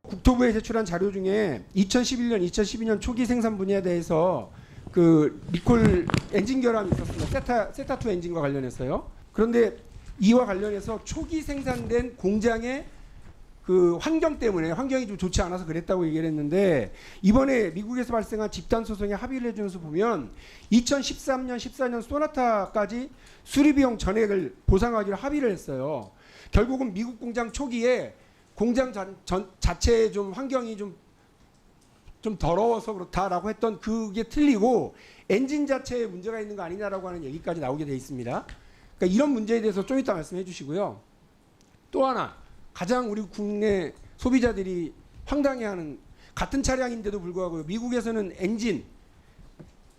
국토부에 제출한 자료 중에 2011년, 2012년 초기 생산 분야에 대해서 그 리콜 엔진 결함이 있었습니다. 세타2 엔진과 관련해서요. 그런데 이와 관련해서 초기 생산된 공장의 그 환경 때문에 환경이 좀 좋지 않아서 그랬다고 얘기를 했는데, 이번에 미국에서 발생한 집단 소송에 합의를 해주면서 보면 2013년, 14년 소나타까지 수리 비용 전액을 보상하기로 합의를 했어요. 결국은 미국 공장 초기에 공장 자체의 좀 환경이 좀 더러워서 그렇다라고 했던 그게 틀리고 엔진 자체에 문제가 있는 거 아니냐라고 하는 얘기까지 나오게 돼 있습니다. 그러니까 이런 문제에 대해서 좀 이따 말씀해 주시고요. 또 하나, 가장 우리 국내 소비자들이 황당해하는, 같은 차량인데도 불구하고 미국에서는 엔진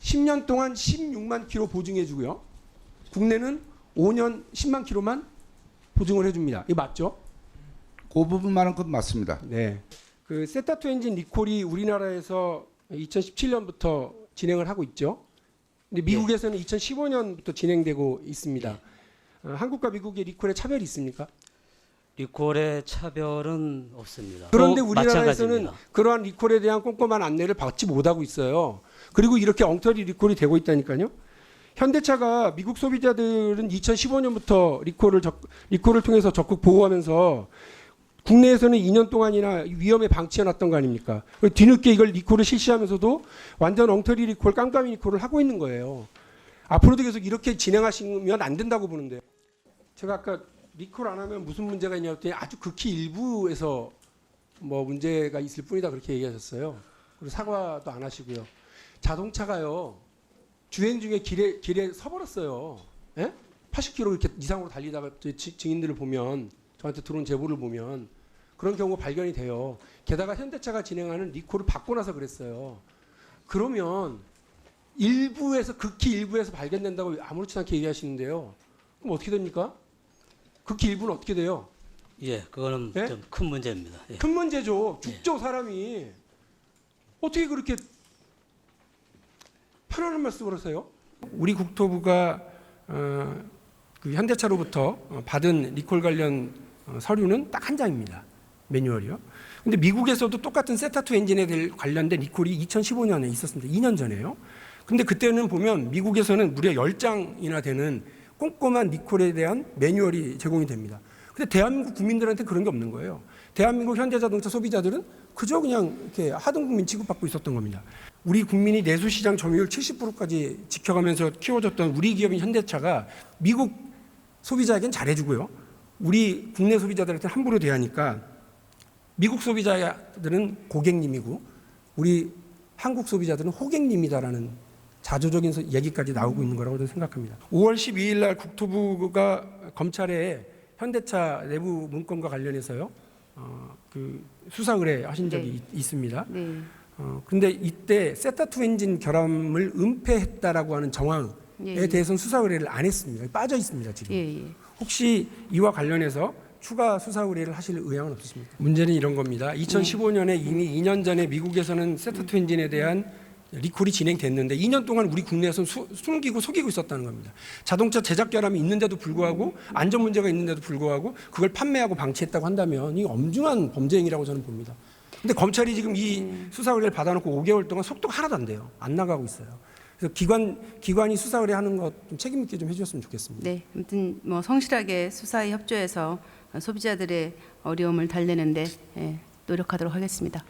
10년 동안 16만 킬로 보증해 주고요. 국내는 5년 10만 킬로만 보증을 해줍니다. 이거 맞죠? 그 부분만은 그 맞습니다. 네. 그 세타2 엔진 리콜이 우리나라에서 2017년부터 진행을 하고 있죠. 근데 미국에서는 2015년부터 진행되고 있습니다. 한국과 미국의 리콜에 차별이 있습니까? 리콜의 차별은 없습니다. 그런데 또 우리나라에서는 마찬가지입니다. 그러한 리콜에 대한 꼼꼼한 안내를 받지 못하고 있어요. 그리고 이렇게 엉터리 리콜이 되고 있다니까요. 현대차가 미국 소비자들은 2015년부터 리콜을 통해서 적극 보호하면서 국내에서는 2년 동안이나 위험에 방치해놨던 거 아닙니까? 뒤늦게 이걸 리콜을 실시하면서도 완전 엉터리 리콜, 깜깜이 리콜을 하고 있는 거예요. 앞으로도 계속 이렇게 진행하시면 안 된다고 보는데, 제가 아까 리콜 안 하면 무슨 문제가 있냐고 했더니 아주 극히 일부에서 뭐 문제가 있을 뿐이다 그렇게 얘기하셨어요. 그리고 사과도 안 하시고요. 자동차가요, 주행 중에 길에 서버렸어요. 예? 80km 이렇게 이상으로 달리다가 증인들을 보면, 저한테 들어온 제보를 보면 그런 경우가 발견이 돼요. 게다가 현대차가 진행하는 리콜을 받고 나서 그랬어요. 그러면 일부에서, 극히 일부에서 발견된다고 아무렇지 않게 얘기하시는데요. 그럼 어떻게 됩니까? 극히 일부는 어떻게 돼요? 예, 그거는 예? 좀 큰 문제입니다. 예. 큰 문제죠. 죽죠, 사람이. 어떻게 그렇게 편안한 말씀을 하세요? 우리 국토부가 그 현대차로부터 받은 리콜 관련 서류는 딱 한 장입니다. 매뉴얼이요. 근데 미국에서도 똑같은 세타2 엔진에 관련된 리콜이 2015년에 있었습니다. 2년 전에요. 근데 그때는 보면 미국에서는 무려 10장이나 되는 꼼꼼한 리콜에 대한 매뉴얼이 제공이 됩니다. 근데 대한민국 국민들한테 그런 게 없는 거예요. 대한민국 현대자동차 소비자들은 그저 그냥 이렇게 하등 국민 취급받고 있었던 겁니다. 우리 국민이 내수시장 점유율 70%까지 지켜가면서 키워줬던 우리 기업인 현대차가 미국 소비자에겐 잘해주고요. 우리 국내 소비자들한테 함부로 대하니까 미국 소비자들은 고객님이고 우리 한국 소비자들은 호객님이다라는 자조적인 얘기까지 나오고 있는 거라고 저는 생각합니다. 5월 12일 날 국토부가 검찰에 현대차 내부 문건과 관련해서요, 그 수사 의뢰하신 적이 있습니다. 네. 근데 이때 세타2 엔진 결함을 은폐했다라고 하는 정황에 예. 대해서는 수사 의뢰를 안 했습니다. 빠져 있습니다, 지금. 예. 혹시 이와 관련해서 추가 수사 의뢰를 하실 의향은 없으십니까? 문제는 이런 겁니다. 2015년에 이미 2년 전에 미국에서는 세타2 엔진에 대한 리콜이 진행됐는데 2년 동안 우리 국내에서는 숨기고 속이고 있었다는 겁니다. 자동차 제작 결함이 있는데도 불구하고, 안전 문제가 있는데도 불구하고 그걸 판매하고 방치했다고 한다면 이 엄중한 범죄 행위라고 저는 봅니다. 근데 검찰이 지금 이 수사 의뢰를 받아놓고 5개월 동안 속도가 하나도 안 돼요. 안 나가고 있어요. 그래서 기관이 수사 의뢰하는 것 좀 책임 있게 좀 해주셨으면 좋겠습니다. 네. 아무튼 뭐 성실하게 수사에 협조해서 소비자들의 어려움을 달래는데 노력하도록 하겠습니다.